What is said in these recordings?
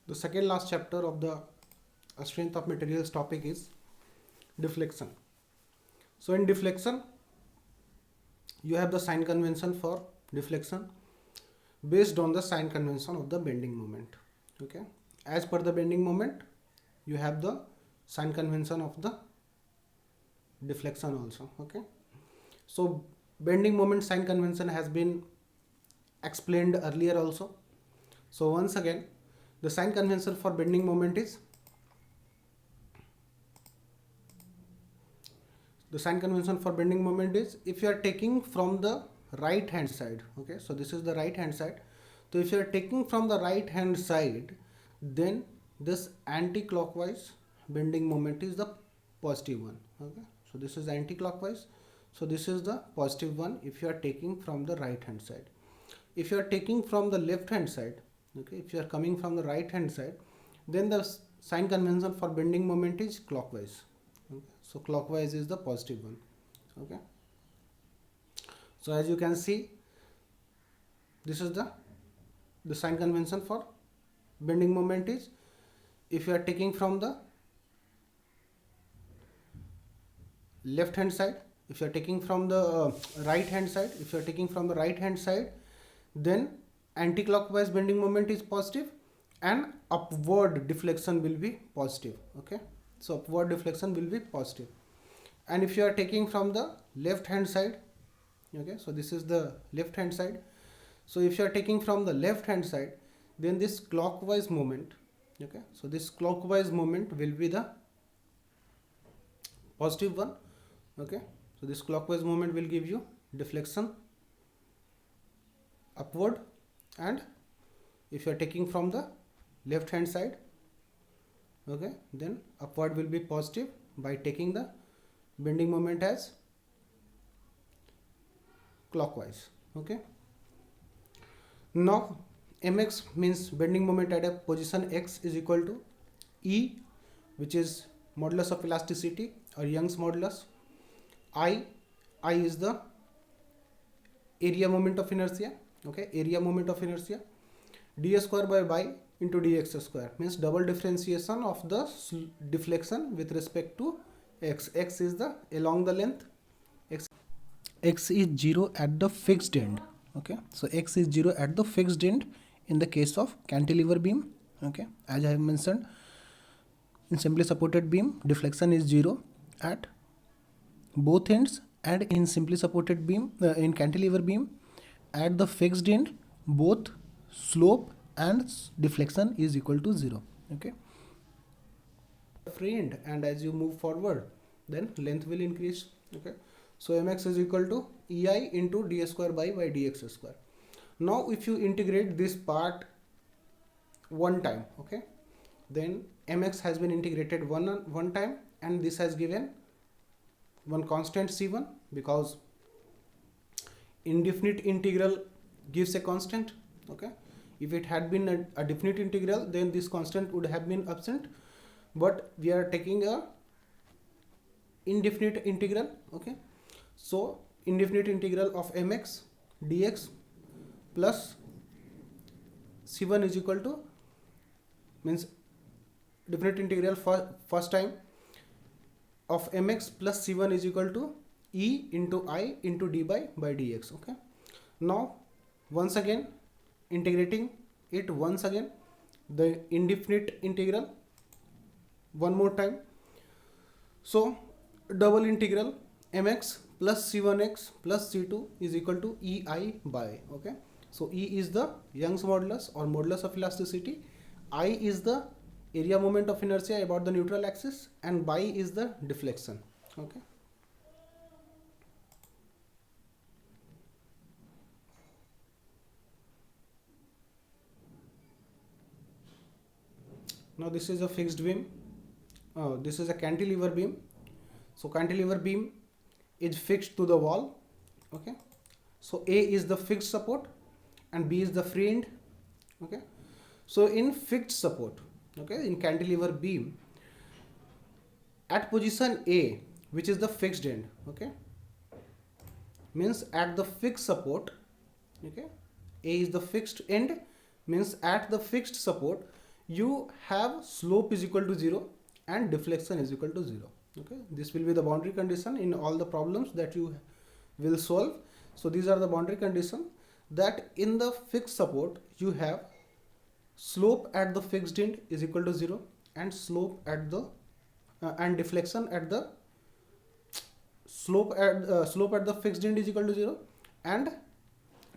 The second last chapter of the strength of materials topic is deflection. So in deflection, you have the sign convention for deflection based on the sign convention of the bending moment. Okay, as per the bending moment, you have the sign convention of the deflection also. Okay, so bending moment sign convention has been explained earlier also. So once again, the sign convention for bending moment is if you are taking from the right hand side. Okay, so this is the right hand side. So if you are taking from the right hand side, then this anti-clockwise bending moment is the positive one. Okay, so this is anti-clockwise, so this is the positive one if you are taking from the right hand side. If you are taking from the left hand side, okay, if you are coming from the right hand side, then the sign convention for bending moment is clockwise. Okay, so clockwise is the positive one. Okay, so as you can see, this is the sign convention for bending moment is if you are taking from the left hand side, if you are taking from the right hand side, then anti-clockwise bending moment is positive and upward deflection will be positive. Okay, so upward deflection will be positive. And if you are taking from the left hand side, okay, so this is the left hand side, so if you are taking from the left hand side, then this clockwise movement, okay, so this clockwise movement will be the positive one. Okay, so this clockwise movement will give you deflection upward. And if you are taking from the left hand side, okay, then upward will be positive by taking the bending moment as clockwise. Okay, now mx means bending moment at a position x is equal to E, which is modulus of elasticity or Young's modulus. I is the area moment of inertia. Okay, area moment of inertia. D square by y into dx square means double differentiation of the deflection with respect to x. X is the along the length. X is 0 at the fixed end. Okay, so x is 0 at the fixed end in the case of cantilever beam. Okay, as I have mentioned, in simply supported beam deflection is 0 at both ends, and in simply supported beam in cantilever beam at the fixed end both slope and deflection is equal to 0. Okay, free end, and as you move forward then length will increase. Okay, so mx is equal to ei into d square by dx square. Now if you integrate this part one time, okay, then mx has been integrated one time, and this has given one constant c1 because indefinite integral gives a constant. Okay, if it had been a definite integral, then this constant would have been absent, but we are taking a indefinite integral. Okay, so indefinite integral of mx dx plus c1 is equal to, means definite integral for first time of mx plus c1 is equal to e into I into d by dx. Okay, now once again integrating it once again, the indefinite integral one more time. So double integral mx plus c1x plus c2 is equal to ei by. Okay, so E is the Young's modulus or modulus of elasticity, I is the area moment of inertia about the neutral axis, and by is the deflection. Okay, now this is a fixed beam. This is a cantilever beam. So cantilever beam is fixed to the wall. Okay, so A is the fixed support and B is the free end. Okay, so in fixed support, okay, in cantilever beam at position A, which is the fixed end, okay, means at the fixed support, okay, A is the fixed end, means at the fixed support you have slope is equal to 0 and deflection is equal to 0. Okay, this will be the boundary condition in all the problems that you will solve. So these are the boundary condition, that in the fixed support you have slope at the fixed end is equal to 0 and slope at the and deflection at the slope at the fixed end is equal to 0 and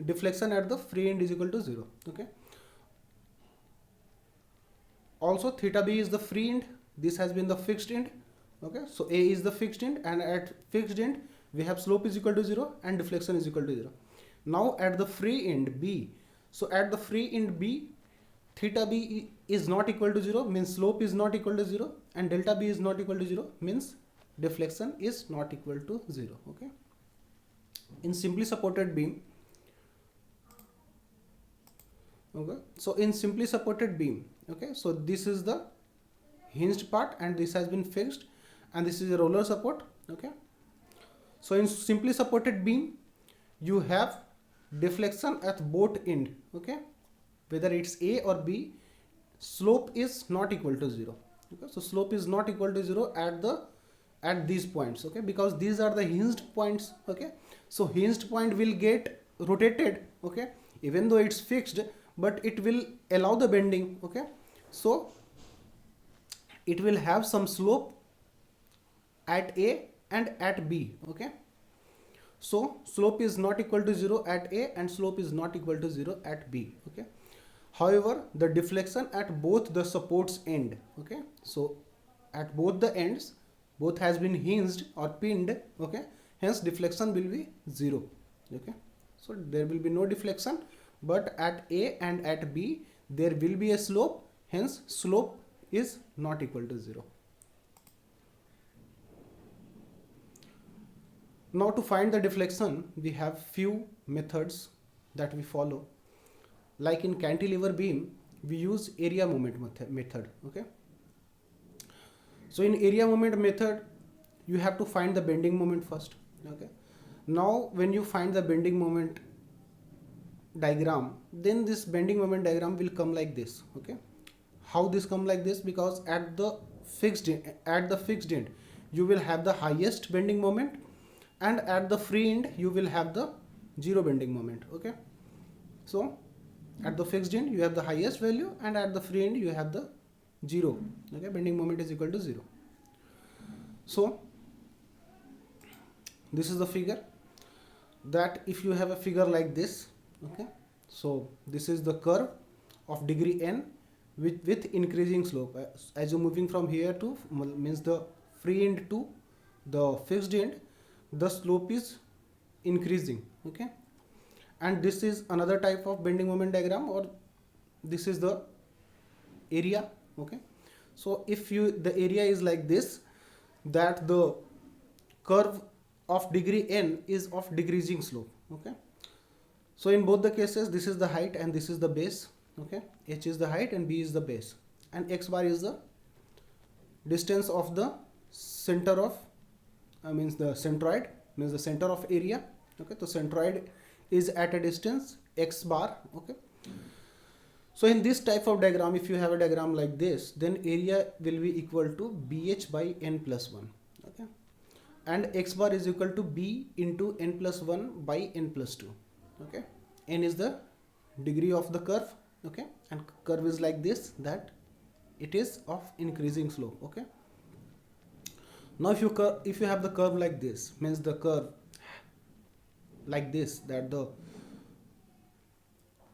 deflection at the free end is equal to 0. Okay, also theta b is the free end, this has been the fixed end. Okay, so a is the fixed end and at fixed end we have slope is equal to 0 and deflection is equal to 0. Now at the free end b, so at the free end b, theta b is not equal to 0 means slope is not equal to 0 and delta b is not equal to 0 means deflection is not equal to 0. Okay, in simply supported beam, okay, so in simply supported beam, okay, so this is the hinged part and this has been fixed and this is a roller support. Okay, so in simply supported beam you have deflection at both end. Okay, whether it's a or b, slope is not equal to 0. Okay, so slope is not equal to 0 at these points. Okay, because these are the hinged points. Okay, so hinged point will get rotated. Okay, even though it's fixed, but it will allow the bending. Okay, so it will have some slope at a and at b. Okay, so slope is not equal to 0 at a and slope is not equal to 0 at b. Okay, however the deflection at both the supports end. Okay, so at both the ends, both has been hinged or pinned. Okay, hence deflection will be 0. Okay, so there will be no deflection, but at a and at b there will be a slope, hence slope is not equal to 0. Now to find the deflection we have few methods that we follow. Like in cantilever beam we use area moment method. Okay, so in area moment method you have to find the bending moment first. Okay, now when you find the bending moment diagram, then this bending moment diagram will come like this. Okay, how this come like this? Because at the fixed end you will have the highest bending moment and at the free end you will have the zero bending moment. Okay, so at the fixed end you have the highest value and at the free end you have the 0. Okay, bending moment is equal to 0. So this is the figure, that if you have a figure like this. Okay, so this is the curve of degree n with increasing slope. As you're moving from here to means the free end to the fixed end, the slope is increasing. Okay, and this is another type of bending moment diagram, or this is the area. Okay, so if the area is like this, that the curve of degree n is of decreasing slope. Okay, so in both the cases this is the height and this is the base. Okay, h is the height and b is the base and x bar is the distance of the center of means the centroid, means the center of area. Okay, so centroid is at a distance x bar. Okay, so in this type of diagram, if you have a diagram like this, then area will be equal to bh by n plus 1. Okay, and x bar is equal to b into n plus 1 by n plus 2. Okay, n is the degree of the curve. Okay, and curve is like this, that it is of increasing slope. Okay, now if you have the curve like this, means the curve like this, that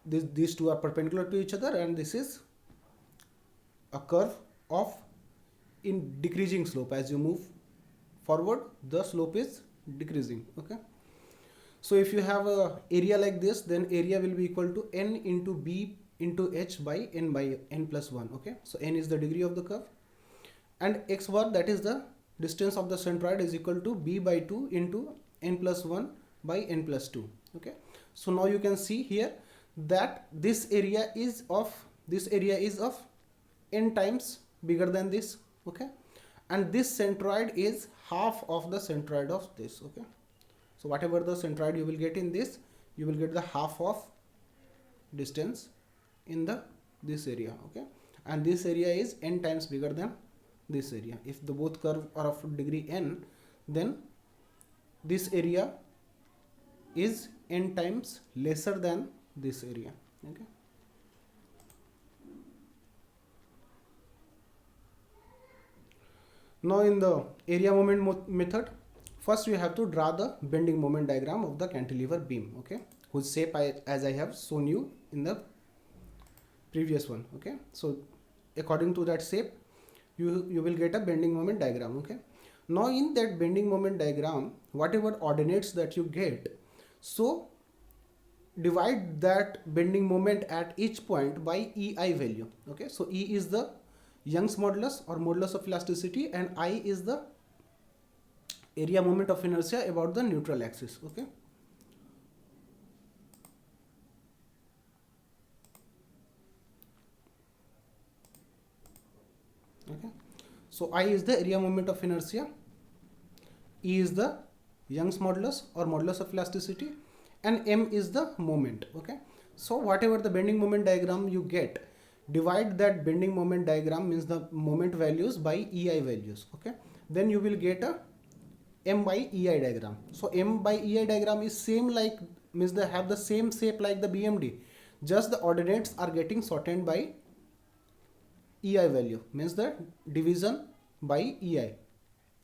these two are perpendicular to each other and this is a curve of in decreasing slope. As you move forward the slope is decreasing. Okay, so if you have a area like this, then area will be equal to n into b into h by n plus 1. Okay, so n is the degree of the curve and x bar, that is the distance of the centroid, is equal to b by 2 into n plus 1 by n plus 2. Okay, so now you can see here that this area is of n times bigger than this. Okay, and this centroid is half of the centroid of this. Okay, so whatever the centroid you will get in this, you will get the half of distance in this area. Okay, and this area is n times bigger than this area. If the both curve are of degree n, then this area is n times lesser than this area. Okay. Now in the area moment method, first we have to draw the bending moment diagram of the cantilever beam, okay, whose shape as I have shown you in the previous one. Okay, so according to that shape you will get a bending moment diagram. Okay, now in that bending moment diagram, whatever ordinates that you get, so divide that bending moment at each point by EI value. Okay, so E is the Young's modulus or modulus of elasticity, and I is the area moment of inertia about the neutral axis. Okay, okay, so I is the area moment of inertia, E is the Young's modulus or modulus of elasticity, and M is the moment. Okay, so whatever the bending moment diagram you get, divide that bending moment diagram, means the moment values, by EI values. Okay, then you will get a M by EI diagram. So M by EI diagram is same like, means they have the same shape like the BMD, just the ordinates are getting shortened by EI value, means the division by EI.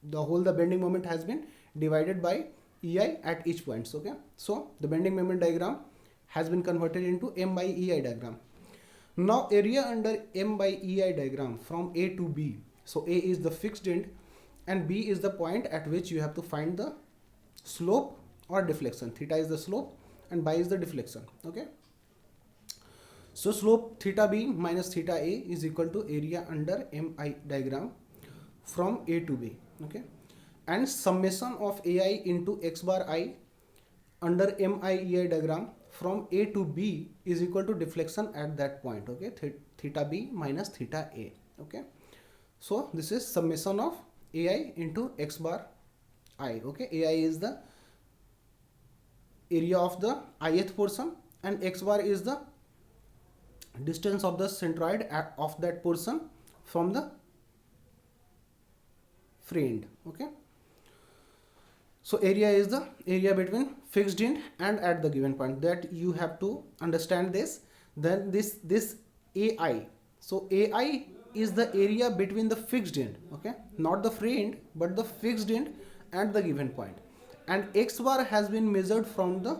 The bending moment has been divided by EI at each point. Okay, so the bending moment diagram has been converted into M by EI diagram. Now area under M by EI diagram from A to B. So A is the fixed end and B is the point at which you have to find the slope or deflection. Theta is the slope and bi is the deflection. Okay, so slope theta B minus theta A is equal to area under MI diagram from A to B. Okay, and summation of AI into x bar I under MIEI diagram from A to B is equal to deflection at that point. Okay, theta B minus theta A. Okay, so this is summation of AI into x bar I. Okay, AI is the area of the ith portion and x bar is the distance of the centroid of that portion from the free end. Okay, so area is the area between fixed end and at the given point, that you have to understand this. Then this AI, so AI is the area between the fixed end, okay, not the free end but the fixed end at the given point, and x bar has been measured from the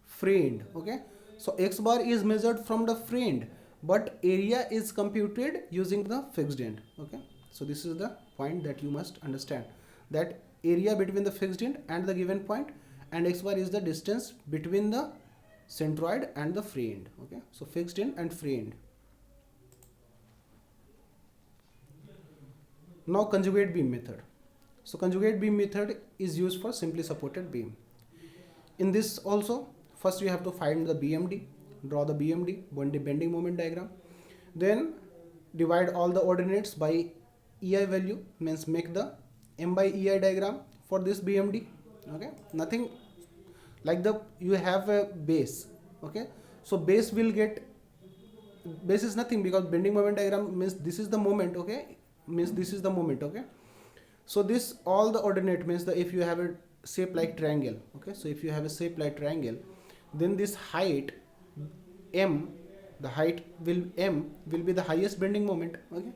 free end. Okay, so x bar is measured from the free end but area is computed using the fixed end. Okay, so this is the point that you must understand, that area between the fixed end and the given point, and x bar is the distance between the centroid and the free end. Okay, so fixed end and free end. Now conjugate beam method. So conjugate beam method is used for simply supported beam. In this also, first we have to find the BMD, draw the BMD, bending moment diagram, then divide all the ordinates by EI value, means make the M by EI diagram for this BMD. Okay, nothing like you have a base. Okay, so base is nothing, because bending moment diagram means this is the moment. Okay, means this is the moment. Okay, so this all the ordinate means if you have a shape like triangle. Okay, so if you have a shape like triangle, then this height M, the height M will be the highest bending moment. Okay,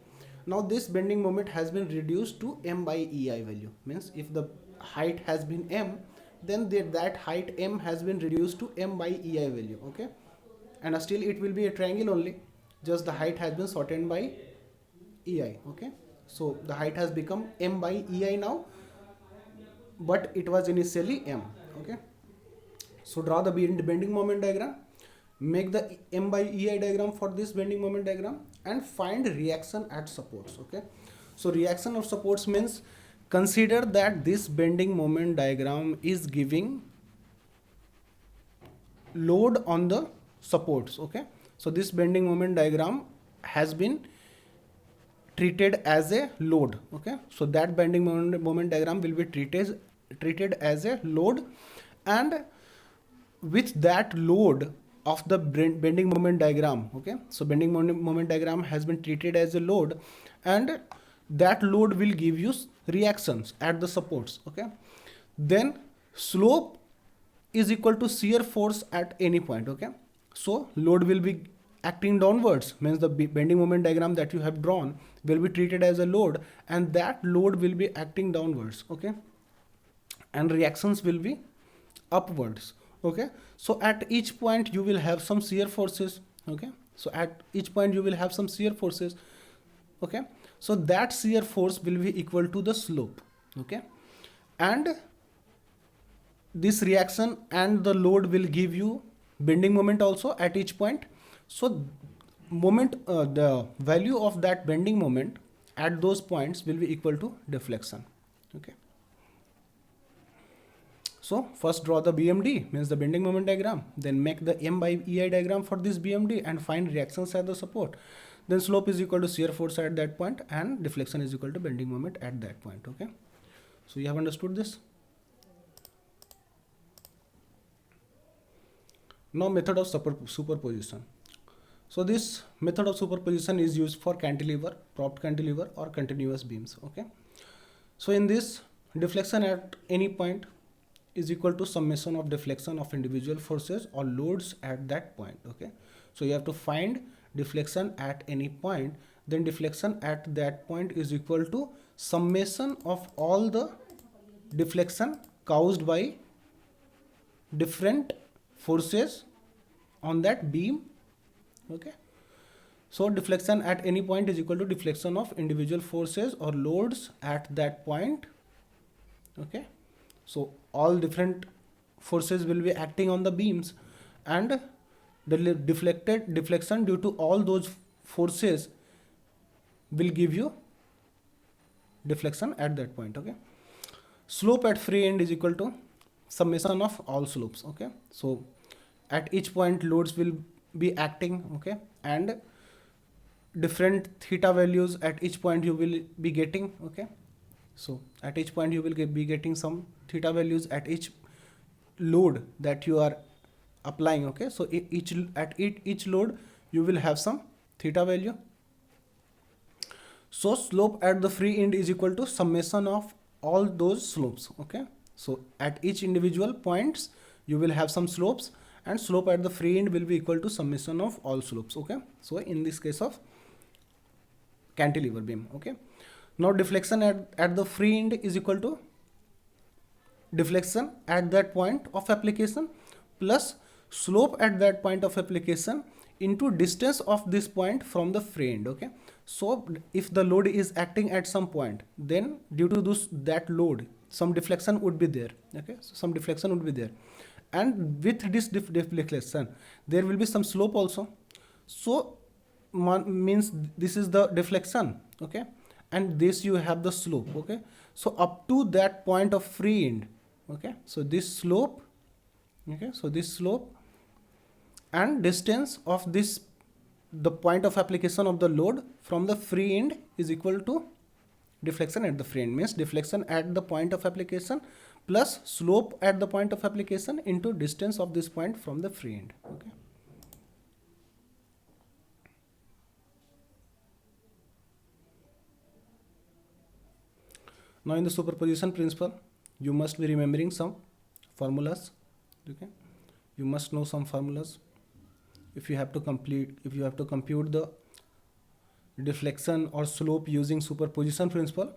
now this bending moment has been reduced to M by EI value, means if the height has been M, then that height M has been reduced to M by EI value. Okay, and still it will be a triangle only, just the height has been shortened by EI. Okay, so the height has become M by EI now, but it was initially M. Okay, so draw the bending moment diagram, make the M by EI diagram for this bending moment diagram, and find reaction at supports. Okay, so reaction of supports means consider that this bending moment diagram is giving load on the supports. Okay, so this bending moment diagram has been treated as a load. Okay, so that bending moment diagram will be treated as a load, and with that load of the bending moment diagram. Okay, so bending moment diagram has been treated as a load, and that load will give you reactions at the supports. Okay, then slope is equal to shear force at any point. Okay, so load will be acting downwards, means the bending moment diagram that you have drawn will be treated as a load, and that load will be acting downwards. Okay, and reactions will be upwards. Okay, so at each point you will have some shear forces. Okay, so at each point you will have some shear forces. Okay, so that shear force will be equal to the slope. Okay, and this reaction and the load will give you bending moment also at each point. So the value of that bending moment at those points will be equal to deflection. Okay, so first draw the BMD, means the bending moment diagram, then make the M by EI diagram for this BMD and find reactions at the support. Then slope is equal to shear force at that point and deflection is equal to bending moment at that point. Okay, so you have understood this. Now method of superposition. So this method of superposition is used for cantilever, propped cantilever or continuous beams. Okay, so in this, deflection at any point is equal to summation of deflection of individual forces or loads at that point. Okay, so you have to find deflection at any point, then deflection at that point is equal to summation of all the deflection caused by different forces on that beam. Okay, so deflection at any point is equal to deflection of individual forces or loads at that point. Okay, so all different forces will be acting on the beams, and the deflection due to all those forces will give you deflection at that point. Okay, slope at free end is equal to summation of all slopes. Okay, so at each point loads will be acting. Okay, and different theta values at each point you will be getting. Okay, so at each point you will be getting some theta values at each load that you are applying. Okay, so each load you will have some theta value. So slope at the free end is equal to summation of all those slopes. Okay, so at each individual points you will have some slopes, and slope at the free end will be equal to summation of all slopes. Okay, so in this case of cantilever beam. Okay, now deflection at the free end is equal to deflection at that point of application plus slope at that point of application into distance of this point from the free end. Okay, so if the load is acting at some point, then due to that load some deflection would be there. Okay, so some deflection would be there, and with this deflection there will be some slope also. So means this is the deflection. Okay, and this you have the slope. Okay, so up to that point of free end. Okay, so this slope. Okay, so this slope and distance of this, the point of application of the load from the free end is equal to deflection at the free end, means deflection at the point of application plus slope at the point of application into distance of this point from the free end. Okay, now in the superposition principle you must be remembering some formulas. Okay, you must know some formulas if you have to compute the deflection or slope using superposition principle.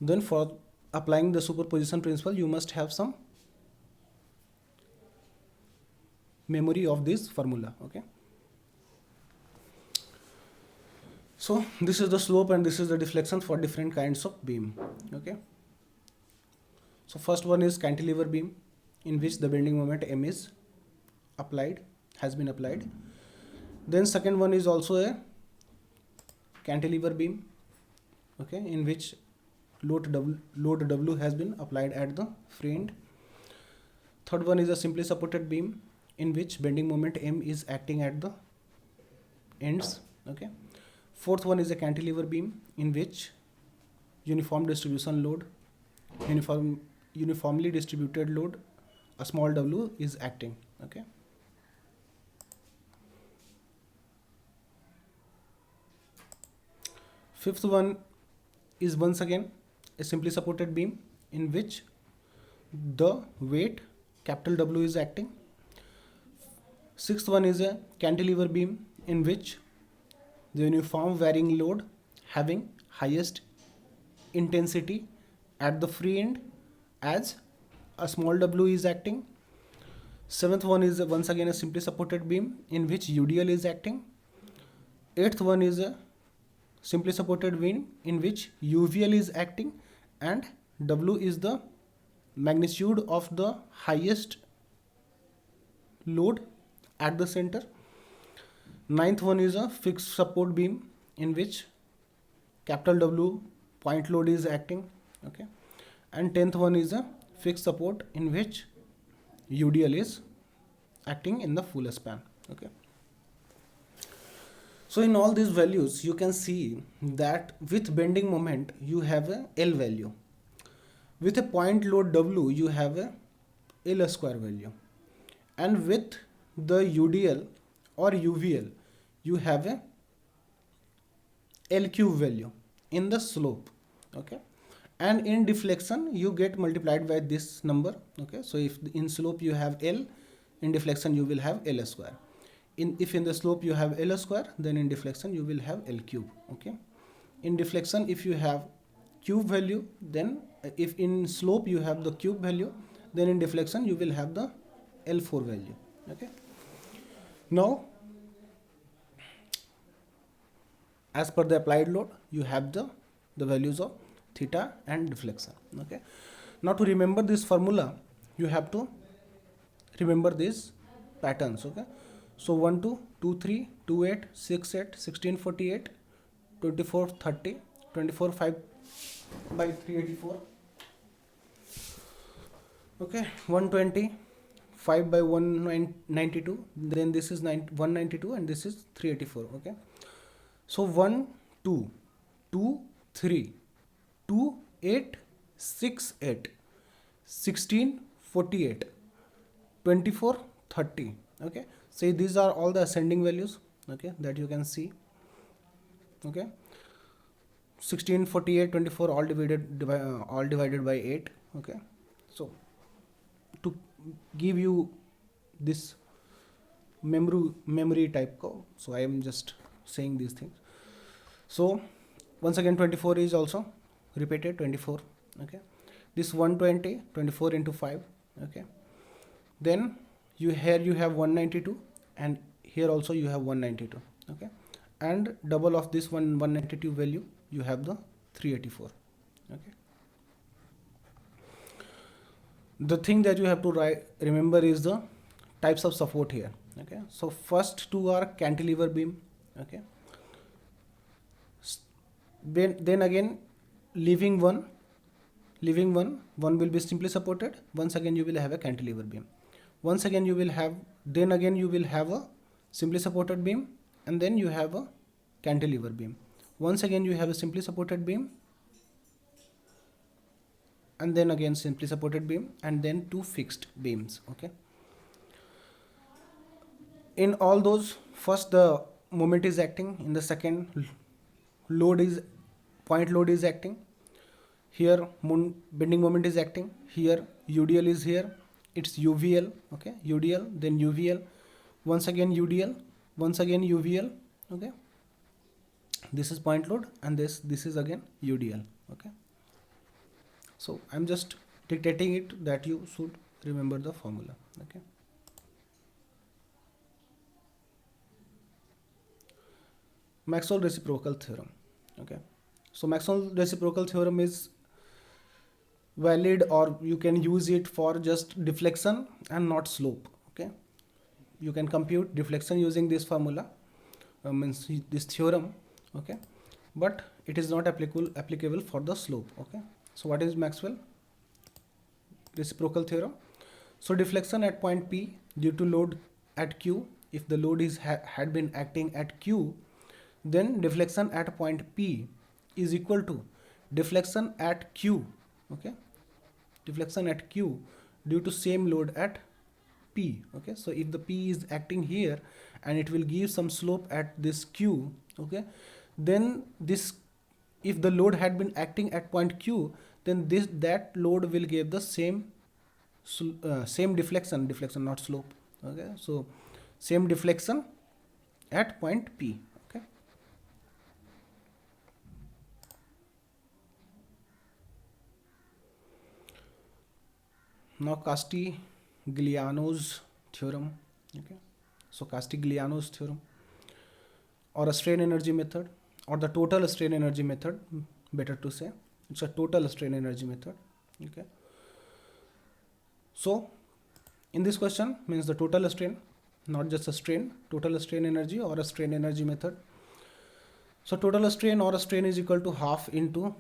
Then for applying the superposition principle you must have some memory of this formula. Okay, so this is the slope and this is the deflection for different kinds of beam. Okay, so first one is cantilever beam, in which the bending moment M is has been applied. Then second one is also a cantilever beam. Okay, in which load W has been applied at the free end. Third one is a simply supported beam, in which bending moment M is acting at the ends. Okay, fourth one is a cantilever beam, in which uniform distribution load, uniformly distributed load, a small w is acting. Okay, Fifth one is once again a simply supported beam in which the weight capital W is acting. Sixth one is a cantilever beam in which the uniform varying load having highest intensity at the free end as a small w is acting. Seventh one is once again a simply supported beam in which UDL is acting. Eighth one is a simply supported beam in which UVL is acting and W is the magnitude of the highest load at the center. Ninth one is a fixed support beam in which capital W point load is acting. Okay, and 10th one is a fixed support in which UDL is acting in the full span. Okay, so in all these values you can see that with bending moment you have a L value, with a point load W you have a L square value, and with the UDL or UVL you have a L cube value in the slope. Okay, and in deflection you get multiplied by this number. Okay, so if in slope you have L, in deflection you will have L square. If in the slope you have L square, then in deflection you will have L cube. Okay, in deflection if you have cube value, then if in slope you have the cube value, then in deflection you will have the L4 value. Okay, now as per the applied load you have the values of theta and deflection. Okay, now to remember this formula you have to remember these patterns. Okay, so 1 2 2 3 2 8 6 8 16 48 24 30 24 5 by 384. Okay, 120 5 by 192, then this is 192 and this is 384. Okay, so 1 2 2 3 2 8 6 8 16 48 24 30. Okay, so these are all the ascending values, okay, that you can see. Okay, 16 48 24 all divided by 8. Okay, so to give you this memory type code, so I am just saying these things. So once again 24 is also repeated, 24. Okay, this 120 24 into 5. Okay, then you have 192 and here also you have 192. Okay, and double of this 192 value you have the 384. Okay, the thing that you have to remember is the types of support here. Okay, so first two are cantilever beam. Okay, then again leaving one will be simply supported. Once again you will have a cantilever beam. Once again you will have, then again you will have a simply supported beam, and then you have a cantilever beam. Once again you have a simply supported beam, and then again simply supported beam, and then two fixed beams. Okay, in all those, first the moment is acting, in the second point load is acting, here bending moment is acting, here UDL is here, it's UVL. Okay, UDL, then UVL, once again UDL, once again UVL. Okay, this is point load, and this is again UDL. Okay, so I'm just dictating it that you should remember the formula. Okay, Maxwell reciprocal theorem. Okay, so Maxwell reciprocal theorem is valid, or you can use it for just deflection and not slope. Okay, you can compute deflection using this formula, means this theorem. Okay, but it is not applicable for the slope. Okay, so what is Maxwell reciprocal theorem? So deflection at point P due to load at Q, if the load is had been acting at Q, then deflection at point P is equal to deflection at Q. Okay, deflection at Q due to same load at P. Okay, so if the P is acting here and it will give some slope at this Q, okay, then this if the load had been acting at point Q, then that load will give the same deflection, not slope. Okay, so same deflection at point P. Okay. Now Castigliano's theorem. Okay, so Castigliano's theorem, or a strain energy method, or the total strain energy method, better to say. It's a total strain energy method. Okay. So in this question means the total strain, not just a strain, total strain energy or a strain energy method. So total strain or a strain is equal to half into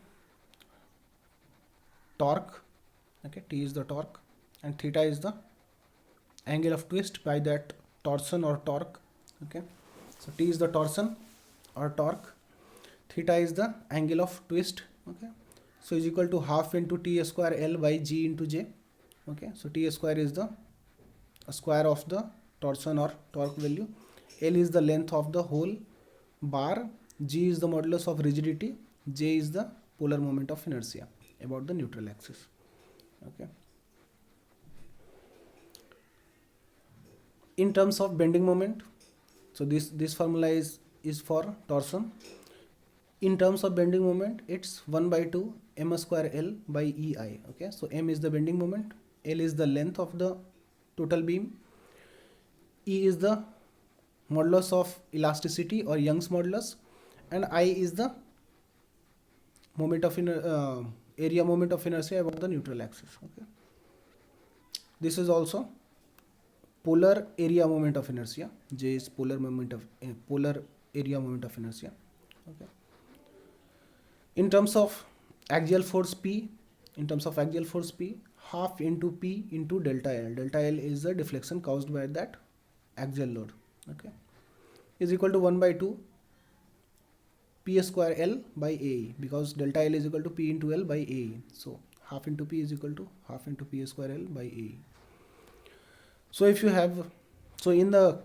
torque. Okay, T is the torque and theta is the angle of twist by that torsion or torque. Okay, so T is the torsion or torque, theta is the angle of twist. Okay, so is equal to half into T square L by G into J. Okay, so T square is the square of the torsion or torque value, L is the length of the whole bar, G is the modulus of rigidity, J is the polar moment of inertia about the neutral axis. Okay. In terms of bending moment, so this formula is for torsion. In terms of bending moment, it's 1 by 2 m square L by EI. Okay, so m is the bending moment, L is the length of the total beam, E is the modulus of elasticity or Young's modulus, and I is the moment of area moment of inertia about the neutral axis. Okay, this is also polar area moment of inertia. J is polar area moment of inertia. Okay. In terms of axial force P, half into P into delta L. Delta L is the deflection caused by that axial load. Okay, is equal to 1 by 2 P square L by AE, because delta L is equal to P into L by AE. So half into P is equal to half into P square L by AE. So if you have, so in the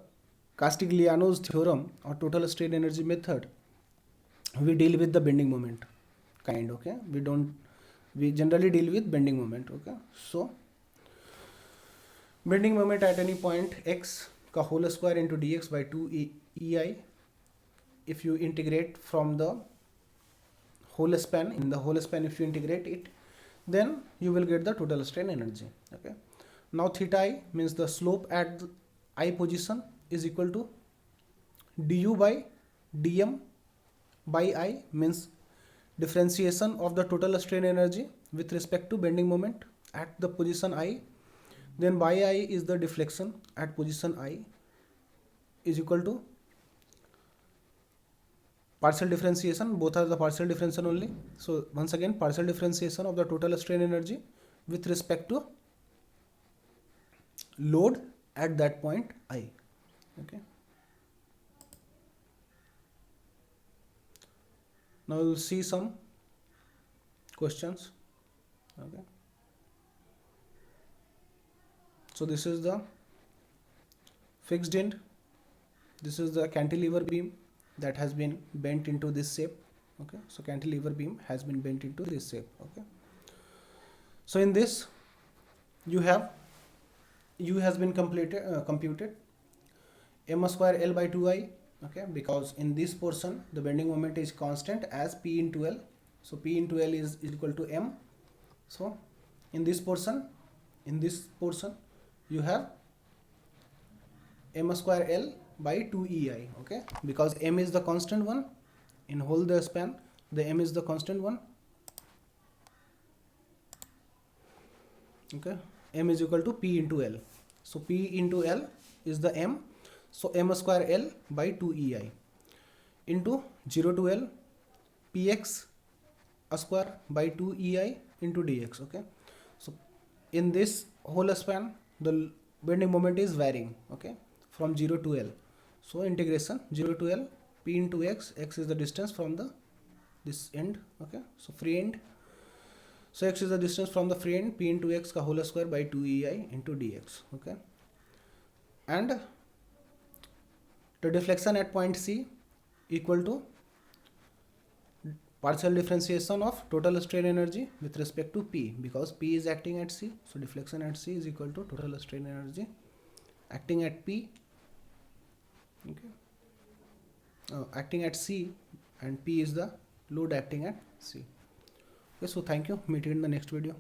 Castigliano's theorem or total strain energy method, we deal with the bending moment kind. Okay, we generally deal with bending moment. Okay, so bending moment at any point x ka whole square into dx by 2 EI, if you integrate from the whole span, in the whole span if you integrate it, then you will get the total strain energy. Okay, now theta I means the slope at the I position is equal to du by dm by I, means differentiation of the total strain energy with respect to bending moment at the position I, then by I is the deflection at position I, is equal to partial differentiation, both are the partial differentiation only. So once again, partial differentiation of the total strain energy with respect to load at that point I. Okay, now we will see some questions. Okay, so this is the fixed end, this is the cantilever beam that has been bent into this shape. Okay, so cantilever beam has been bent into this shape. Okay, so in this you have U has been computed m square L by 2I. Okay, because in this portion the bending moment is constant as P into L, so P into L is equal to m. So in this portion you have m square L by 2 EI. Okay, because m is the constant one in whole the span, the m is the constant one. Okay, m is equal to P into L, so P into L is the m, so m square L by 2 EI into 0 to L px a square by 2 EI into dx. Okay, so in this whole span the bending moment is varying. Okay, from 0 to L, so integration 0 to L P into x, x is the distance from the this end. Okay, so free end, so x is the distance from the free end, P into x ka whole square by 2 EI into dx. Okay, and the deflection at point C equal to partial differentiation of total strain energy with respect to P, because P is acting at C, so deflection at C is equal to total strain energy acting at P, okay, acting at C, and P is the load acting at C. Okay, so thank you, meet you in the next video.